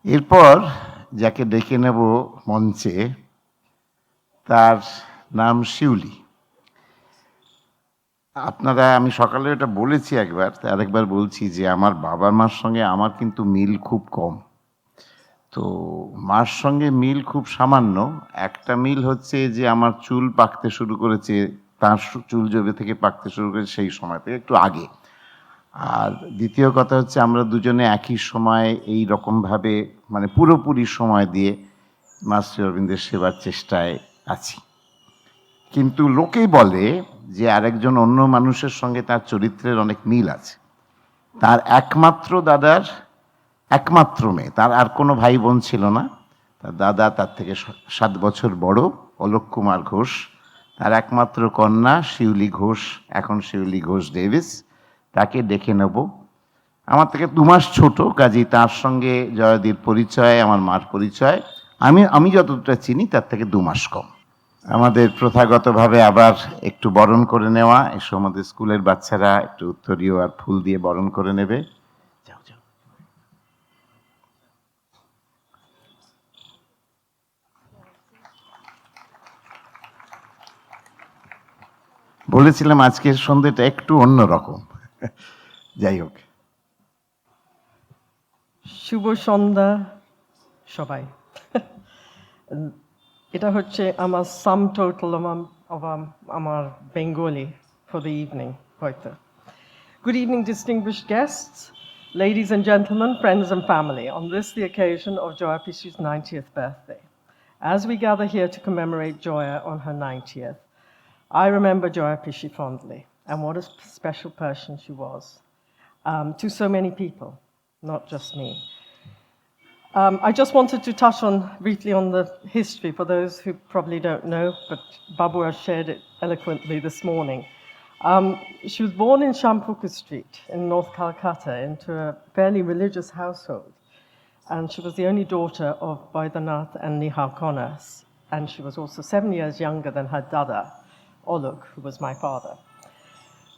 এরপর যাকে ডেকে নেব মঞ্চে, তার নাম শিউলি। আপনারা, আমি সকালে এটা বলেছি একবার, আরেকবার বলছি যে আমার বাবার মার সঙ্গে আমার কিন্তু মিল খুব কম। তো মার সঙ্গে মিল খুব সামান্য। একটা মিল হচ্ছে যে আমার চুল পাকতে শুরু করেছে, তার চুল জবে থেকে পাকতে শুরু করেছে সেই সময় থেকে, একটু আগে। আর দ্বিতীয় কথা হচ্ছে আমরা দুজনে একই সময় এই রকমভাবে মানে পুরোপুরি সময় দিয়ে মা শ্রী অরবিন্দের সেবার চেষ্টায় আছি। কিন্তু লোকেই বলে যে আরেকজন অন্য মানুষের সঙ্গে তার চরিত্রের অনেক মিল আছে। তার একমাত্র দাদার একমাত্র মেয়ে, তার আর কোনো ভাই বোন ছিল না। তার দাদা তার থেকে 7 বছর বড়, অলোক কুমার ঘোষ। তার একমাত্র কন্যা শিউলি ঘোষ, এখন শিউলি ঘোষ ডেভিস। তাকে ডেকে নেব। আমার থেকে 2 মাস ছোট, কাজেই তার সঙ্গে জয়াদির পরিচয়, আমার মার পরিচয় আমি যতটা চিনি তার থেকে 2 মাস কম। আমাদের প্রথাগতভাবে আবার একটু বরণ করে নেওয়া, এসব আমাদের স্কুলের বাচ্চারা একটু উত্তরীয় আর ফুল দিয়ে বরণ করে নেবে। যাও যাও। বলেছিলাম আজকের সন্ধ্যেটা একটু অন্যরকম। যাই হোক, শুভ সন্ধ্যা সবাই। এটা হচ্ছে আমার sum total of আমার Bengali for the evening হয়তো. Good evening, distinguished guests, ladies and gentlemen, friends and family, on this, the occasion of Joya Pishi's 90th birthday. As we gather here to commemorate Joya on her 90th, I remember Joya Pishi fondly, and what a special person she was to so many people, not just me. I just wanted to touch on briefly on the history for those who probably don't know, but Babu has shared it eloquently this morning. She was born in Shampuku Street in North Calcutta into a fairly religious household. And she was the only daughter of Baidyanath and Nihal Konas. And she was also 7 years younger than her dada, Oluk, who was my father.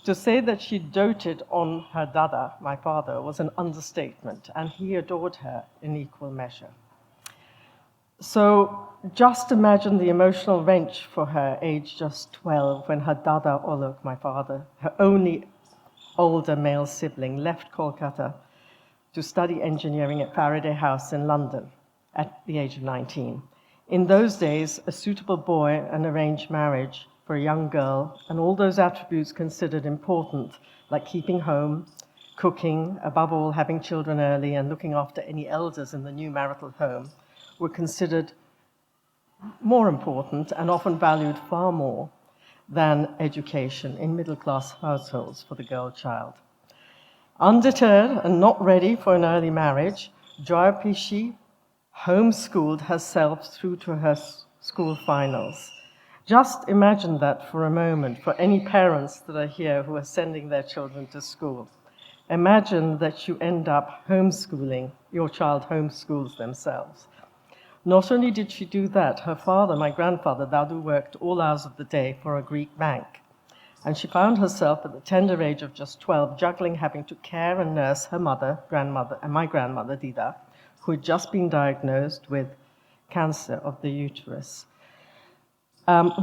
To say that she doted on her dada, my father, was an understatement, and he adored her in equal measure. So just imagine the emotional wrench for her, aged just 12, when her dada, Oluk, my father, her only older male sibling, left Kolkata to study engineering at Faraday House in London at the age of 19. In those days, a suitable boy and arranged marriage for a young girl, and all those attributes considered important, like keeping home, cooking, above all, having children early, and looking after any elders in the new marital home, were considered more important and often valued far more than education in middle-class households for the girl child. Undeterred and not ready for an early marriage, Joya Pishi homeschooled herself through to her school finals. Just imagine that for a moment for any parents that are here who are sending their children to school. Imagine that you end up homeschooling, your child homeschools themselves. Not only did she do that, her father, my grandfather, Dadu, worked all hours of the day for a Greek bank. And she found herself at the tender age of just 12 juggling having to care and nurse her mother, grandmother, and my grandmother, Dida, who had just been diagnosed with cancer of the uterus.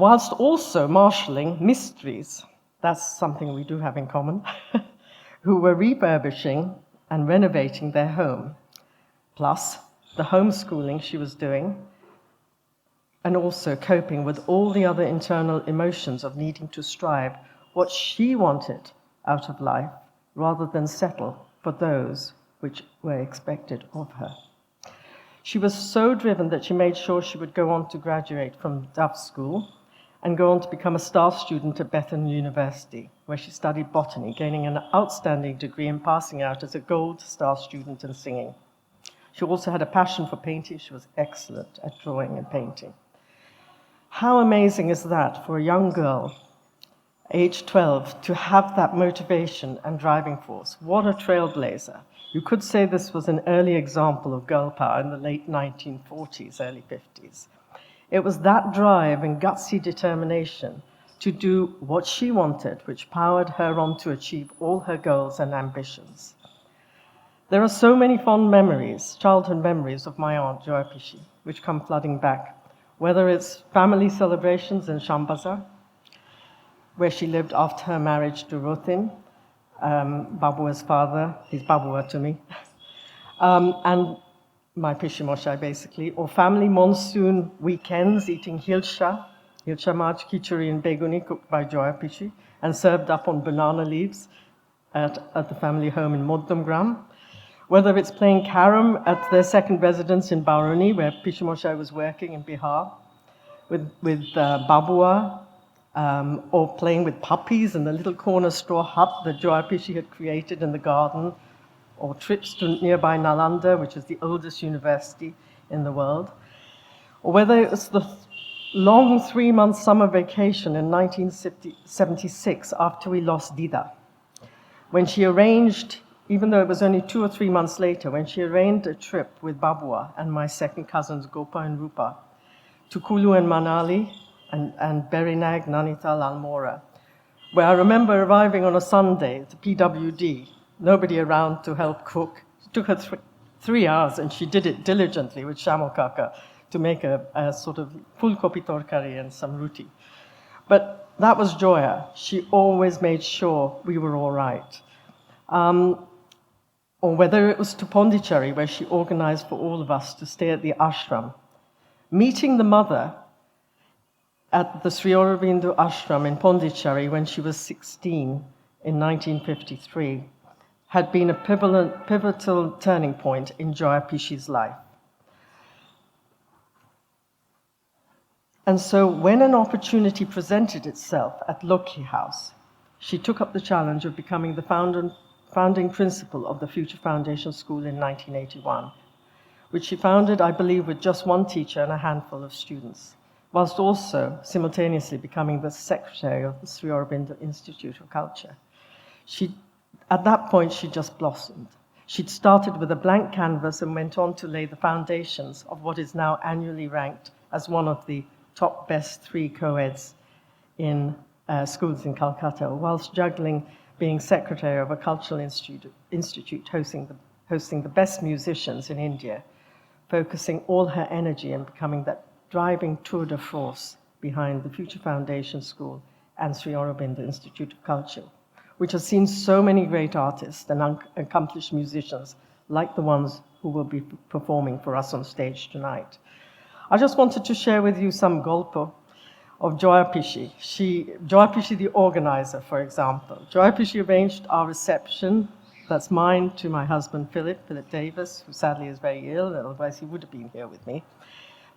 Whilst also marshalling mysteries, that's something we do have in common, who were refurbishing and renovating their home, plus the homeschooling she was doing, and also coping with all the other internal emotions of needing to strive what she wanted out of life rather than settle for those which were expected of her. She was so driven that she made sure she would go on to graduate from Dove School and go on to become a staff student at Bethune University, where she studied botany, gaining an outstanding degree and passing out as a gold star student in singing. She also had a passion for painting. She was excellent at drawing and painting. How amazing is that for a young girl, age 12, to have that motivation and driving force? What a trailblazer. You could say this was an early example of girl power in the late 1940s, early 50s. It was that drive and gutsy determination to do what she wanted, which powered her on to achieve all her goals and ambitions. There are so many fond memories, childhood memories of my aunt, Joya Pishi, which come flooding back, whether it's family celebrations in Shambhaza, where she lived after her marriage to Rutin, Babua's father, he's Babua to me, and my Pishimoshai basically, or family monsoon weekends eating hilsha maj, khichuri and beguni cooked by Joya Pishi and served up on banana leaves at the family home in Moddamgram. Whether it's playing carom at their second residence in Baruni, where Pishimoshai was working in Bihar, with Babua, or playing with puppies in the little corner straw hut that Joya Pishi had created in the garden, or trips to nearby Nalanda, which is the oldest university in the world, or whether it was the long 3-month summer vacation in 1976 after we lost Dida, when she arranged, even though it was only 2 or 3 months later, when she arranged a trip with Babua and my second cousins Gopa and Rupa to Kulu and Manali and Berinag, Nainital, Almora, where I remember arriving on a Sunday at the PWD, nobody around to help cook. It took her 3 hours, and she did it diligently with Shamal Kaka to make a sort of full kopi torkari and some ruti. But that was Joya. She always made sure we were all right. Or whether it was to Pondicherry, where she organized for all of us to stay at the ashram. Meeting the mother at the Sri Aurobindo ashram in Pondicherry when she was 16 in 1953 had been a pivotal turning point in Joya Pishi's life. And so when an opportunity presented itself at Lokhi House, she took up the challenge of becoming the founding principal of the Future Foundation School in 1981, which she founded, I believe, with just one teacher and a handful of students, whilst also simultaneously becoming the secretary of the Sri Aurobindo Institute of Culture. At that point, she just blossomed. She'd started with a blank canvas and went on to lay the foundations of what is now annually ranked as one of the top best 3 co-eds in schools in Kolkata, whilst juggling being secretary of a cultural institute hosting the best musicians in India, focusing all her energy in becoming that driving tour de force behind the Future Foundation School and Sri Aurobindo Institute of Culture, which has seen so many great artists and accomplished musicians like the ones who will be performing for us on stage tonight. I just wanted to share with you some golpo of Joya Pishi. Joya Pishi, the organizer, for example. Joya Pishi arranged our reception, that's mine, to my husband Philip Davis, who sadly is very ill, otherwise he would have been here with me,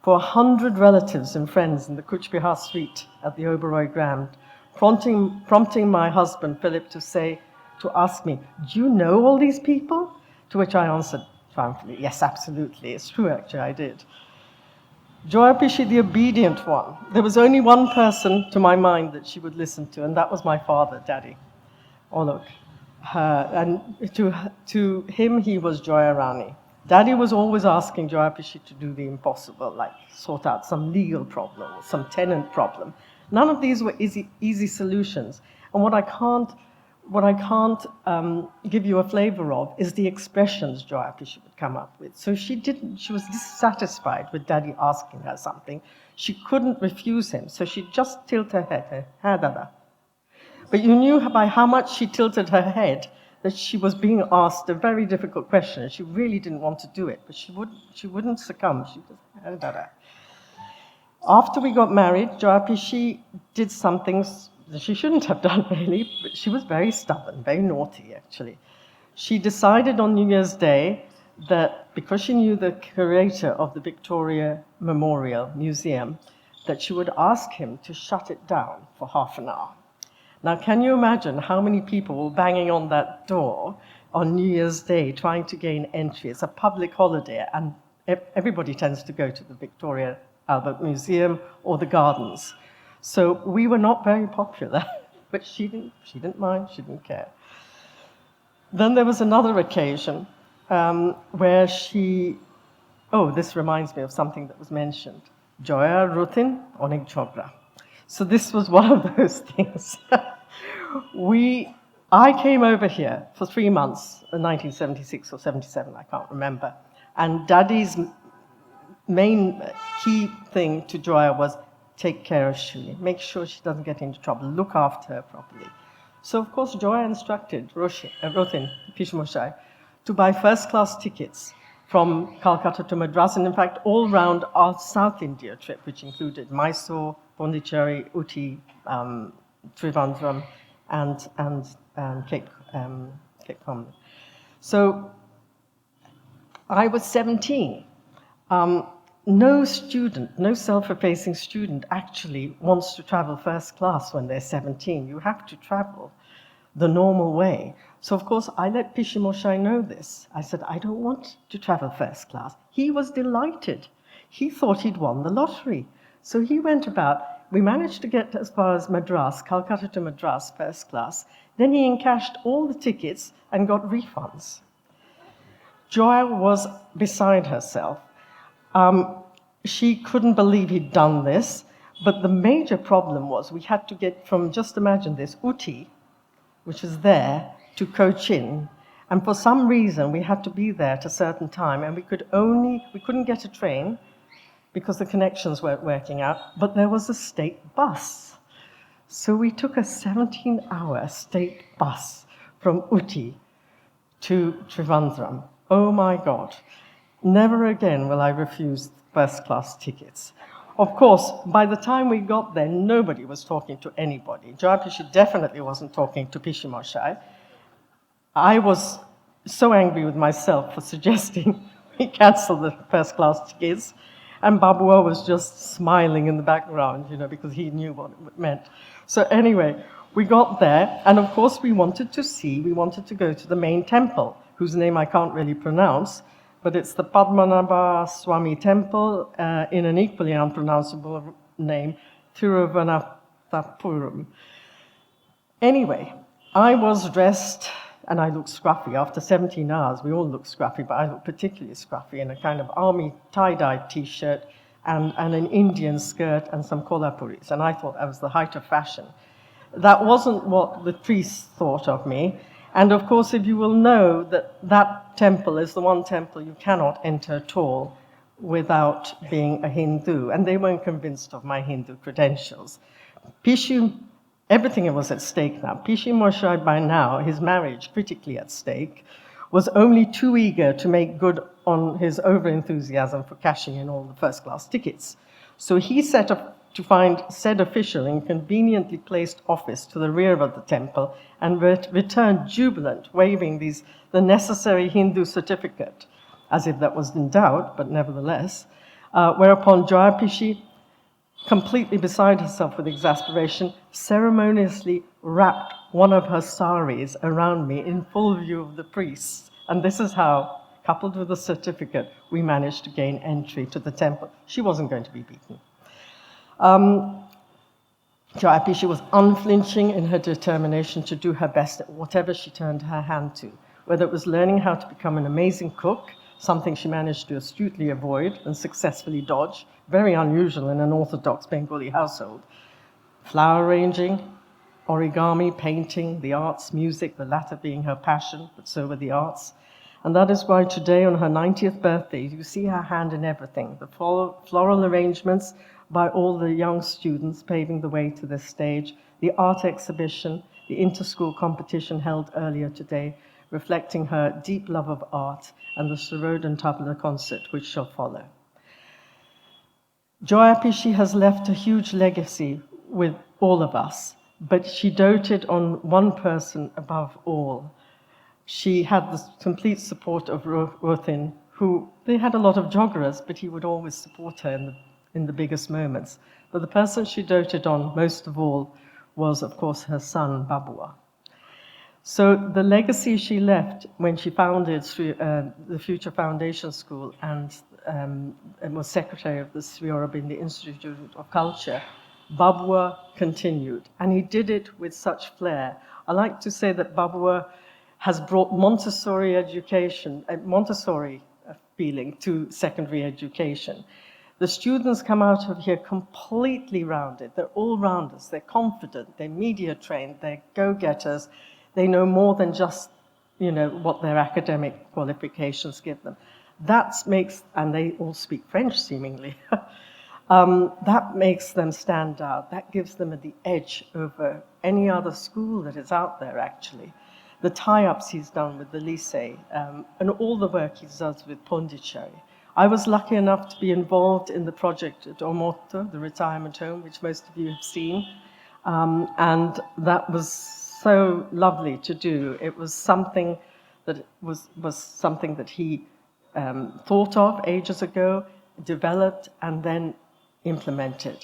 for 100 relatives and friends in the Kuch Bihar suite at the Oberoi Grand, prompting my husband Philip to ask me, "Do you know all these people?" To which I answered triumphantly, "Yes, absolutely. It's true, actually, I did." Joya Pishi, the obedient one. There was only one person, to my mind, that she would listen to, and that was my father, Daddy, Olok. And to him, he was Joya Rani. Daddy was always asking Joya Pishi to do the impossible, like sort out some legal problem or some tenant problem. None of these were easy solutions. And what I can't give you a flavor of is the expressions Joya Pishi would come up with. So she was dissatisfied with Daddy asking her something. She couldn't refuse him, so she just tilted her head, "Ha, Dada." But you knew by how much she tilted her head that she was being asked a very difficult question, and she really didn't want to do it, but she wouldn't succumb. She just, "Ha, Dada." After we got married, Joya Pishi did some things that she shouldn't have done, really, but she was very stubborn, very naughty, actually. She decided on New Year's Day that because she knew the curator of the Victoria Memorial Museum, that she would ask him to shut it down for half an hour. Now, can you imagine how many people were banging on that door on New Year's Day trying to gain entry? It's a public holiday, and everybody tends to go to the Victoria Albert Museum or the gardens. So we were not very popular, but she didn't mind, she didn't care. Then there was another occasion where this reminds me of something that was mentioned. Joya Rutin Onek Chogra. So this was one of those things. We I came over here for 3 months in 1976 or 77, I can't remember. And Daddy's main key thing to Joya was take care of Shiuli, make sure she doesn't get into trouble, look after her properly. So, of course, Joya instructed Rothin Pishmoshai to buy first-class tickets from Kolkata to Madras, and in fact, all round our South India trip, which included Mysore, Pondicherry, Uti, Trivandrum, and Cape Common. So I was 17. No student, no self-effacing student actually wants to travel first class when they're 17. You have to travel the normal way. So, of course, I let Pishimoshai know this. I said, I don't want to travel first class. He was delighted. He thought he'd won the lottery. So he went about. We managed to get as far as Madras, Calcutta to Madras, first class. Then he encashed all the tickets and got refunds. Joya was beside herself. She couldn't believe he'd done this, but the major problem was we had to get from, just imagine this, Uti, which is there, to Cochin, and for some reason we had to be there at a certain time, and we couldn't get a train because the connections weren't working out, but there was a state bus. So we took a 17-hour state bus from Uti to Trivandrum. Oh my God. Never again will I refuse first-class tickets. Of course, by the time we got there, nobody was talking to anybody. Joya Pishi definitely wasn't talking to Pishimoshai. I was so angry with myself for suggesting we cancel the first-class tickets, and Babua was just smiling in the background, because he knew what it meant. So anyway, we got there, and of course we wanted to go to the main temple, whose name I can't really pronounce, but it's the Padmanabha Swami Temple in an equally unpronounceable name, Thiruvananthapuram. Anyway, I was dressed, and I looked scruffy. After 17 hours, we all look scruffy, but I looked particularly scruffy in a kind of army tie-dye T-shirt and an Indian skirt and some kolhapuris, and I thought that was the height of fashion. That wasn't what the priests thought of me. And of course, if you will know that temple is the one temple you cannot enter at all without being a Hindu, and they weren't convinced of my Hindu credentials. Everything was at stake now. Pishimoshai, by now, his marriage critically at stake, was only too eager to make good on his over-enthusiasm for cashing in all the first-class tickets. So he set up to find said official in conveniently placed office to the rear of the temple and returned jubilant, waving the necessary Hindu certificate, as if that was in doubt, but nevertheless, whereupon Joya Pishi, completely beside herself with exasperation, ceremoniously wrapped one of her saris around me in full view of the priests. And this is how, coupled with the certificate, we managed to gain entry to the temple. She wasn't going to be beaten. Joya Pishi was unflinching in her determination to do her best at whatever she turned her hand to, whether it was learning how to become an amazing cook, something she managed to astutely avoid and successfully dodge, very unusual in an orthodox Bengali household, flower arranging, origami, painting, the arts, music, the latter being her passion, but so were the arts. And that is why today, on her 90th birthday, you see her hand in everything, the floral arrangements by all the young students paving the way to this stage, the art exhibition, the inter-school competition held earlier today, reflecting her deep love of art, and the Sarodhan Tabla concert, which shall follow. Joya Pishi has left a huge legacy with all of us, but she doted on one person above all. She had the complete support of Rothin, who, they had a lot of joggerers, but he would always support her in the biggest moments. But the person she doted on most of all was, of course, her son, Babua. So the legacy she left when she founded the Future Foundation School and was secretary of the Sri Aurobindo Institute of Culture, Babua continued. And he did it with such flair. I like to say that Babua has brought Montessori education, Montessori feeling to secondary education. The students come out of here completely rounded. They're all rounders. They're confident. They're media trained. They're go-getters. They know more than just, what their academic qualifications give them. That makes, and they all speak French seemingly, that makes them stand out. That gives them the edge over any other school that is out there, actually. The tie-ups he's done with the lycée, and all the work he does with Pondicherry. I was lucky enough to be involved in the project at Omotto, the retirement home, which most of you have seen. And that was so lovely to do. It was something that was something that he thought of ages ago, developed, and then implemented.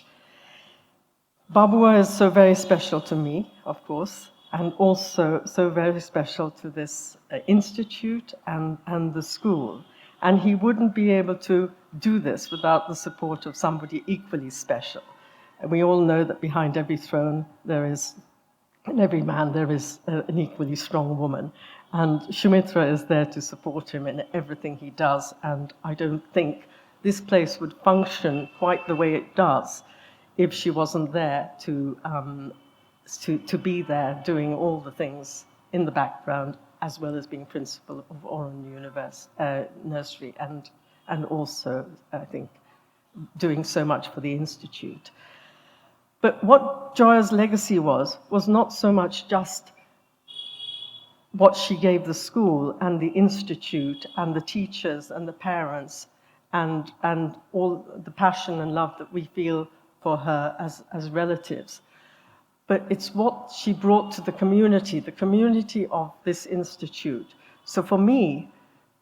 Babua is so very special to me, of course, and also so very special to this institute and the school. And he wouldn't be able to do this without the support of somebody equally special. And we all know that behind every throne in every man there is an equally strong woman. And Sumitra is there to support him in everything he does. And I don't think this place would function quite the way it does if she wasn't there to be there doing all the things in the background, as well as being principal of Oran Nursery, and also, I think, doing so much for the Institute. But what Joya's legacy was not so much just what she gave the school and the Institute and the teachers and the parents and all the passion and love that we feel for her as relatives, but it's what she brought to the community of this institute. So for me,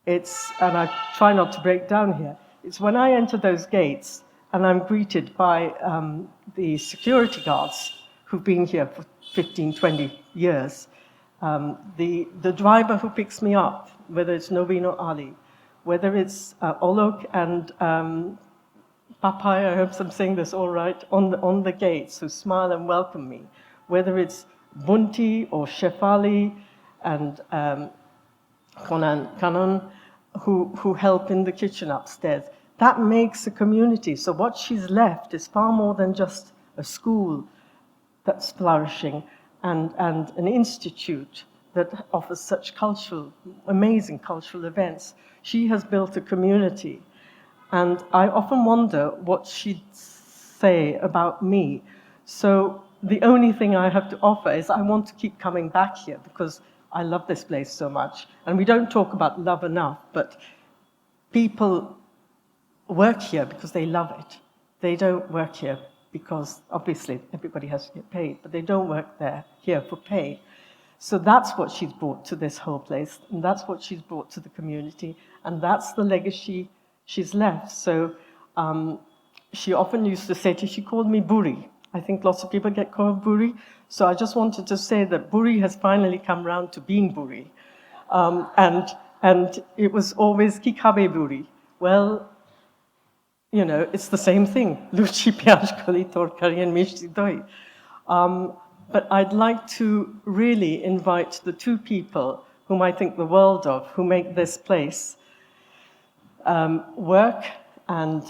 it's, and I try not to break down here, it's when I enter those gates and I'm greeted by the security guards who've been here for 15, 20 years, the driver who picks me up, whether it's Novino Ali, whether it's Olok and Papai, I hope I'm saying this all right, on the gates, who smile and welcome me, whether it's Bunti or Shefali and Kanan, who help in the kitchen upstairs. That makes a community. So what she's left is far more than just a school that's flourishing and an institute that offers such amazing cultural events. She has built a community. And I often wonder what she'd say about me. So the only thing I have to offer is I want to keep coming back here because I love this place so much. And we don't talk about love enough, but people work here because they love it. They don't work here because, obviously, everybody has to get paid, but they don't work here for pay. So that's what she's brought to this whole place, and that's what she's brought to the community, and that's the legacy she's left. So she often used to say she called me Buri. I think lots of people get called Buri. So I just wanted to say that Buri has finally come round to being Buri. And it was always Kikabe Buri. Well, it's the same thing. Luchi piyaj koli torkari and mishti doi. But I'd like to really invite the two people whom I think the world of, who make this place work and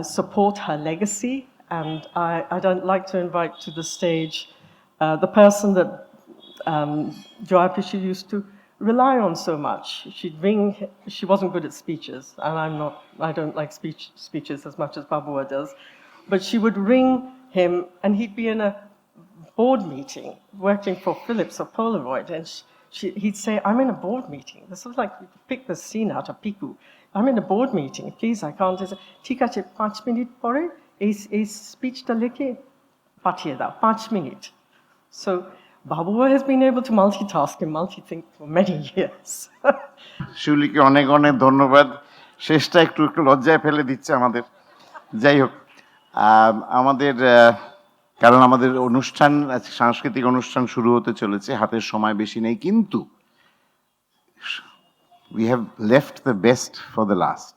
support her legacy. And I'd like to invite to the stage the person that Joya Mitter used to rely on so much. She wasn't good at speeches, and I don't like speeches as much as Babua does, but she would ring him, and he'd be in a board meeting working for Philips or Polaroid, and he'd say, I'm in a board meeting. This was like, pick the scene out of Piku. I'm in a board meeting, please, I can't. ঠিক আছে 5 minute পরে এই স্পিচটা লিখে পাঠিয়ে দাও 5 minute. So Babua has been able to multitask and multi-think for many years. শিউলিকে অনেক অনেক ধন্যবাদ। শেষটা একটু লজ্জায় ফেলে দিচ্ছে আমাদের। যাই হোক, আমাদের কারণ আমাদের অনুষ্ঠান, সাংস্কৃতিক অনুষ্ঠান শুরু হতে চলেছে, হাতের সময় বেশি নেই, কিন্তু we have left the best for the last.